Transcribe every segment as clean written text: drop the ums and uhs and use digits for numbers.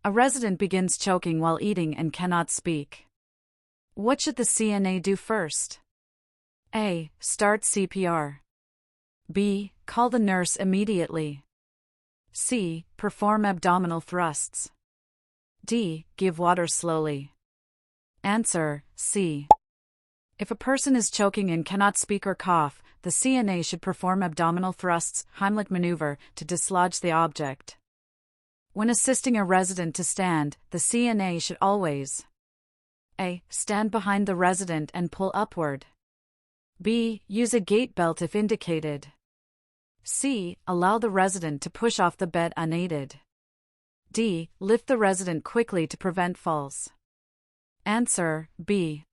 A resident begins choking while eating and cannot speak. What should the CNA do first? A. Start CPR. B. Call the nurse immediately. C. Perform abdominal thrusts. D. Give water slowly. Answer: C. If a person is choking and cannot speak or cough, the CNA should perform abdominal thrusts, Heimlich maneuver, to dislodge the object. When assisting a resident to stand, the CNA should always A. Stand behind the resident and pull upward. B. Use a gait belt if indicated. C. Allow the resident to push off the bed unaided. D. Lift the resident quickly to prevent falls. Answer: B.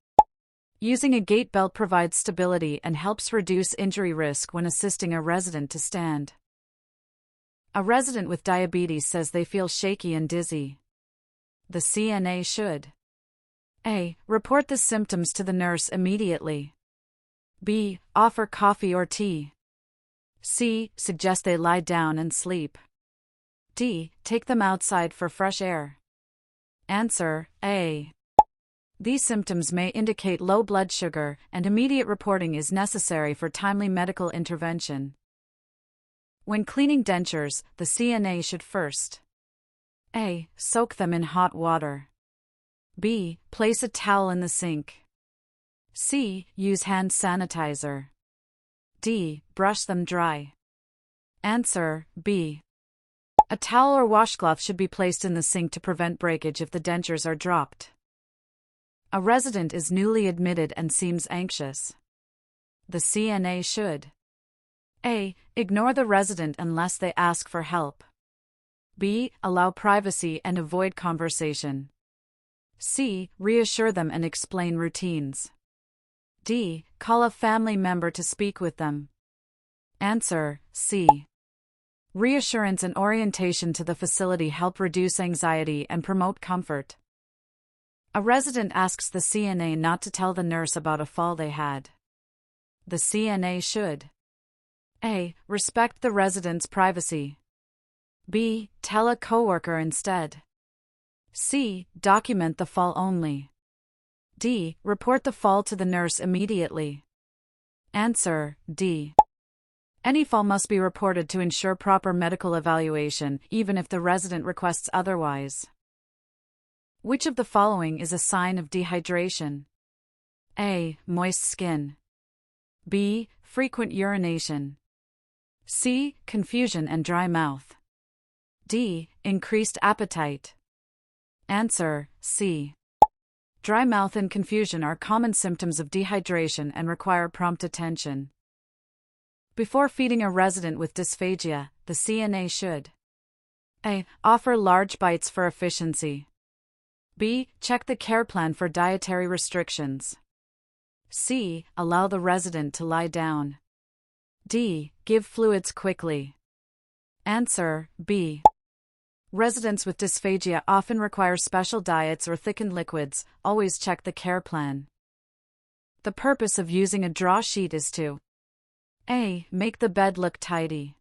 Using a gait belt provides stability and helps reduce injury risk when assisting a resident to stand. A resident with diabetes says they feel shaky and dizzy. The CNA should A. Report the symptoms to the nurse immediately. B. Offer coffee or tea. C. Suggest they lie down and sleep. D. Take them outside for fresh air. Answer: A. These symptoms may indicate low blood sugar, and immediate reporting is necessary for timely medical intervention. When cleaning dentures, the CNA should first A. Soak them in hot water. B. Place a towel in the sink. C. Use hand sanitizer. D. Brush them dry. Answer: B. A towel or washcloth should be placed in the sink to prevent breakage if the dentures are dropped. A resident is newly admitted and seems anxious. The CNA should A. Ignore the resident unless they ask for help. B. Allow privacy and avoid conversation. C. Reassure them and explain routines. D. Call a family member to speak with them. Answer: C. Reassurance and orientation to the facility help reduce anxiety and promote comfort. A resident asks the CNA not to tell the nurse about a fall they had. The CNA should A. Respect the resident's privacy. B. Tell a coworker instead. C. Document the fall only. D. Report the fall to the nurse immediately. Answer: D. Any fall must be reported to ensure proper medical evaluation, even if the resident requests otherwise. Which of the following is a sign of dehydration? A. Moist skin. B. Frequent urination. C. Confusion and dry mouth. D. Increased appetite. Answer: C. Dry mouth and confusion are common symptoms of dehydration and require prompt attention. Before feeding a resident with dysphagia, the CNA should A. Offer large bites for efficiency. B. Check the care plan for dietary restrictions. C. Allow the resident to lie down. D. Give fluids quickly. Answer: B. Residents with dysphagia often require special diets or thickened liquids. Always check the care plan. The purpose of using a draw sheet is to A. Make the bed look tidy.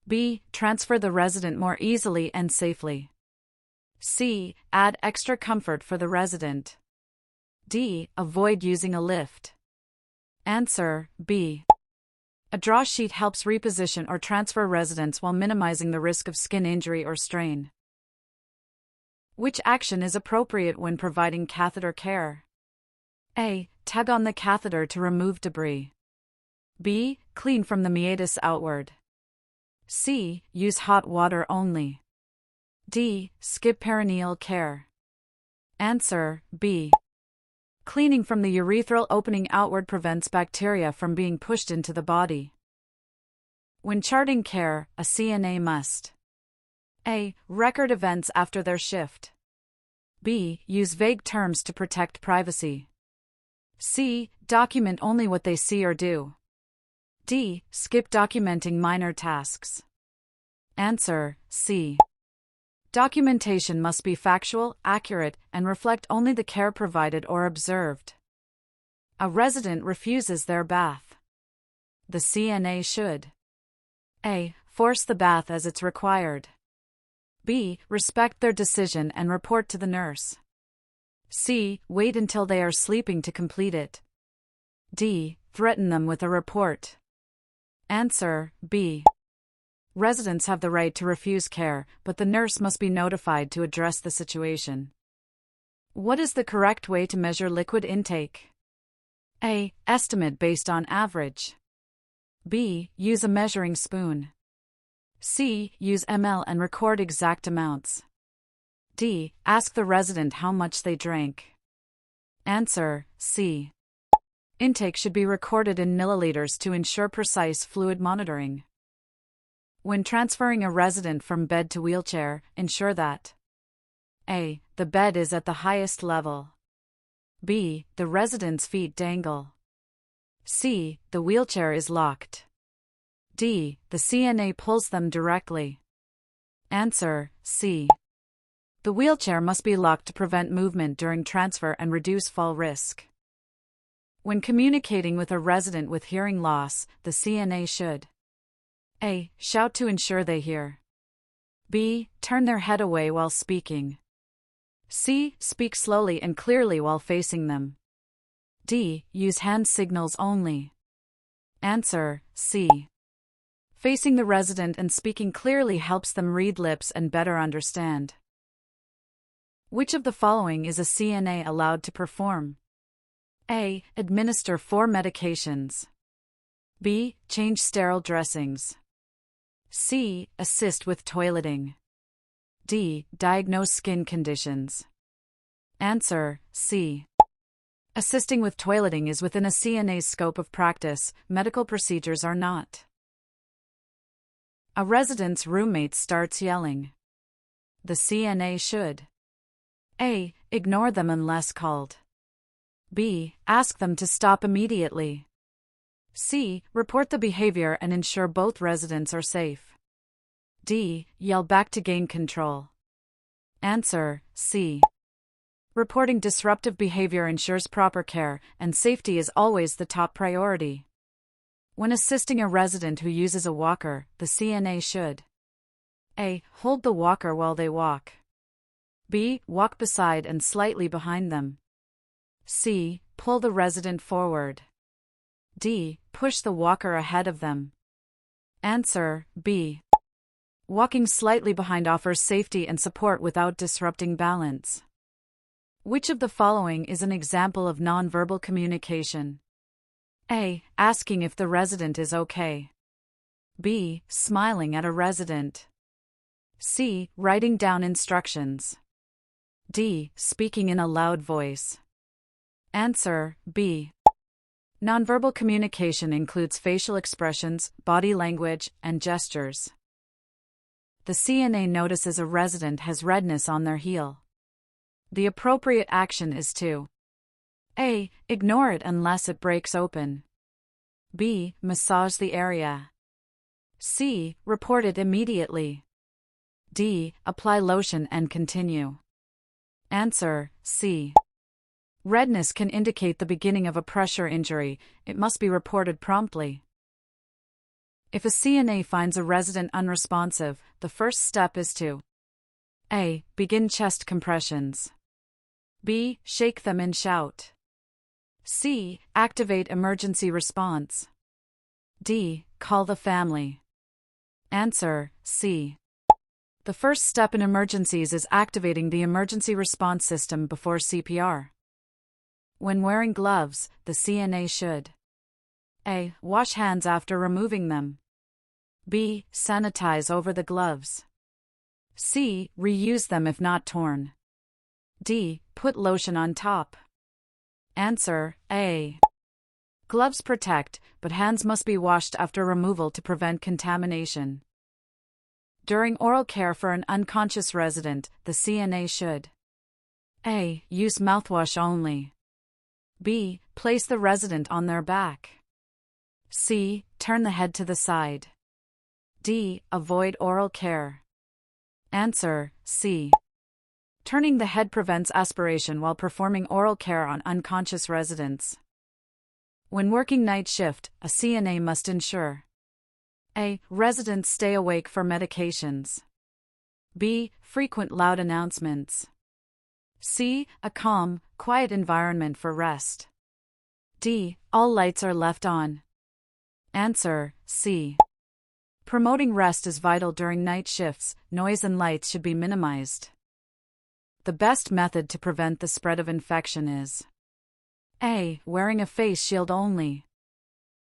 B. Transfer the resident more easily and safely. C. Add extra comfort for the resident. D. Avoid using a lift. Answer: B. A draw sheet helps reposition or transfer residents while minimizing the risk of skin injury or strain. Which action is appropriate when providing catheter care? A. Tug on the catheter to remove debris. B. Clean from the meatus outward. C. Use hot water only. D. Skip perineal care. Answer: B. Cleaning from the urethral opening outward prevents bacteria from being pushed into the body. When charting care, a CNA must A. Record events after their shift. B. Use vague terms to protect privacy. C. Document only what they see or do. D. Skip documenting minor tasks. Answer: C. Documentation must be factual, accurate, and reflect only the care provided or observed. A resident refuses their bath. The CNA should A. Force the bath as it's required. B. Respect their decision and report to the nurse. C. Wait until they are sleeping to complete it. D. Threaten them with a report. Answer B. Residents have the right to refuse care, but the nurse must be notified to address the situation. What is the correct way to measure liquid intake? A. Estimate based on average. B. Use a measuring spoon. C. Use ml and record exact amounts. D. Ask the resident how much they drank. Answer C. Intake should be recorded in milliliters to ensure precise fluid monitoring. When transferring a resident from bed to wheelchair, ensure that A. The bed is at the highest level. B. The resident's feet dangle. C. The wheelchair is locked. D. The CNA pulls them directly. Answer C. The wheelchair must be locked to prevent movement during transfer and reduce fall risk. When communicating with a resident with hearing loss, the CNA should A. Shout to ensure they hear. B. Turn their head away while speaking. C. Speak slowly and clearly while facing them. D. Use hand signals only. Answer C. Facing the resident and speaking clearly helps them read lips and better understand. Which of the following is a CNA allowed to perform? A. Administer 4 medications. B. Change sterile dressings. C. Assist with toileting. D. Diagnose skin conditions. Answer C. Assisting with toileting is within a CNA's scope of practice, medical procedures are not. A resident's roommate starts yelling. The CNA should A. Ignore them unless called. B. Ask them to stop immediately. C. Report the behavior and ensure both residents are safe. D. Yell back to gain control. Answer C. Reporting disruptive behavior ensures proper care, and safety is always the top priority. When assisting a resident who uses a walker, the CNA should A. Hold the walker while they walk. B. Walk beside and slightly behind them. C. Pull the resident forward. D. Push the walker ahead of them. Answer B. Walking slightly behind offers safety and support without disrupting balance. Which of the following is an example of nonverbal communication? A. Asking if the resident is okay. B. Smiling at a resident. C. Writing down instructions. D. Speaking in a loud voice. Answer B. Nonverbal communication includes facial expressions, body language, and gestures. The CNA notices a resident has redness on their heel. The appropriate action is to A. Ignore it unless it breaks open. B. Massage the area. C. Report it immediately. D. Apply lotion and continue. Answer C. Redness can indicate the beginning of a pressure injury. It must be reported promptly. If a CNA finds a resident unresponsive, the first step is to A. Begin chest compressions. B. Shake them and shout. C. Activate emergency response. D. Call the family. Answer C. The first step in emergencies is activating the emergency response system before CPR. When wearing gloves, the CNA should A. Wash hands after removing them. B. Sanitize over the gloves. C. Reuse them if not torn. D. Put lotion on top. Answer A. Gloves protect, but hands must be washed after removal to prevent contamination. During oral care for an unconscious resident, the CNA should A. Use mouthwash only. B. Place the resident on their back. C. Turn the head to the side. D. Avoid oral care. Answer C. Turning the head prevents aspiration while performing oral care on unconscious residents. When working night shift, a CNA must ensure A. Residents stay awake for medications. B. Frequent loud announcements. C. A calm, quiet environment for rest. D. All lights are left on. Answer: C. Promoting rest is vital during night shifts. Noise and lights should be minimized. The best method to prevent the spread of infection is A. Wearing a face shield only.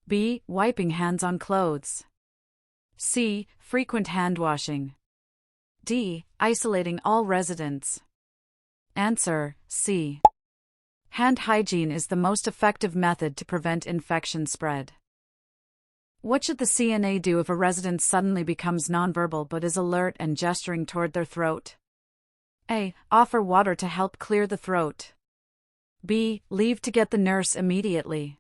B. Wiping hands on clothes. C. Frequent hand washing. D. Isolating all residents. Answer: C. Hand hygiene is the most effective method to prevent infection spread. What should the CNA do if a resident suddenly becomes nonverbal but is alert and gesturing toward their throat? A. Offer water to help clear the throat. B. Leave to get the nurse immediately.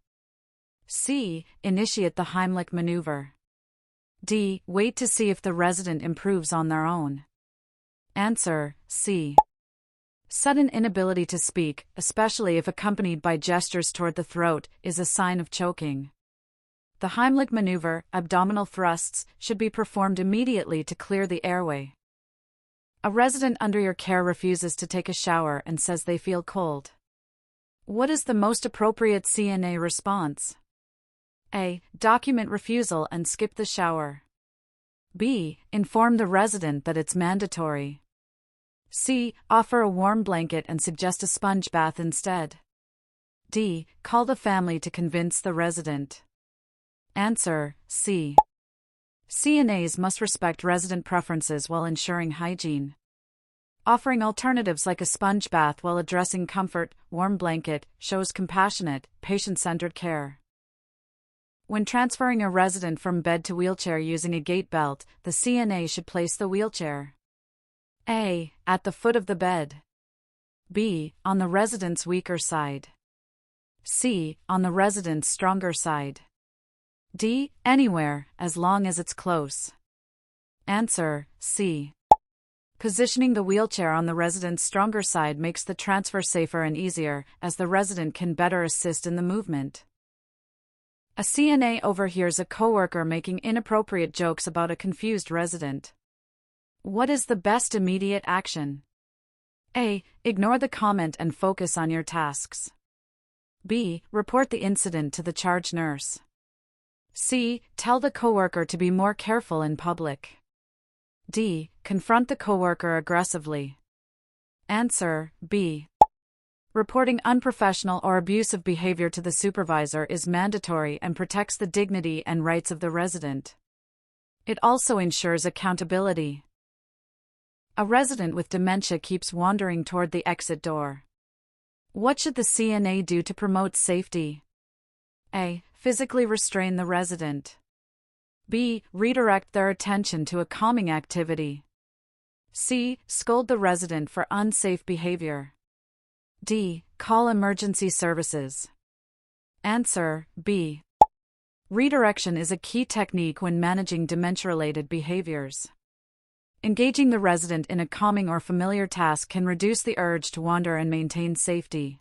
C. Initiate the Heimlich maneuver. D. Wait to see if the resident improves on their own. Answer: C. Sudden inability to speak, especially if accompanied by gestures toward the throat, is a sign of choking. The Heimlich maneuver, abdominal thrusts, should be performed immediately to clear the airway. A resident under your care refuses to take a shower and says they feel cold. What is the most appropriate CNA response? A. Document refusal and skip the shower. B. Inform the resident that it's mandatory. C. Offer a warm blanket and suggest a sponge bath instead. D. Call the family to convince the resident. Answer: C. CNAs must respect resident preferences while ensuring hygiene. Offering alternatives like a sponge bath while addressing comfort, warm blanket, shows compassionate, patient-centered care. When transferring a resident from bed to wheelchair using a gait belt, the CNA should place the wheelchair A. At the foot of the bed. B. On the resident's weaker side. C. On the resident's stronger side. D. Anywhere, as long as it's close. Answer: C. Positioning the wheelchair on the resident's stronger side makes the transfer safer and easier, as the resident can better assist in the movement. A CNA overhears a coworker making inappropriate jokes about a confused resident. What is the best immediate action? A. Ignore the comment and focus on your tasks. B. Report the incident to the charge nurse. C. Tell the coworker to be more careful in public. D. Confront the coworker aggressively. Answer: B. Reporting unprofessional or abusive behavior to the supervisor is mandatory and protects the dignity and rights of the resident. It also ensures accountability. A resident with dementia keeps wandering toward the exit door. What should the CNA do to promote safety? A. Physically restrain the resident. B. Redirect their attention to a calming activity. C. Scold the resident for unsafe behavior. D. Call emergency services. Answer: B. Redirection is a key technique when managing dementia-related behaviors. Engaging the resident in a calming or familiar task can reduce the urge to wander and maintain safety.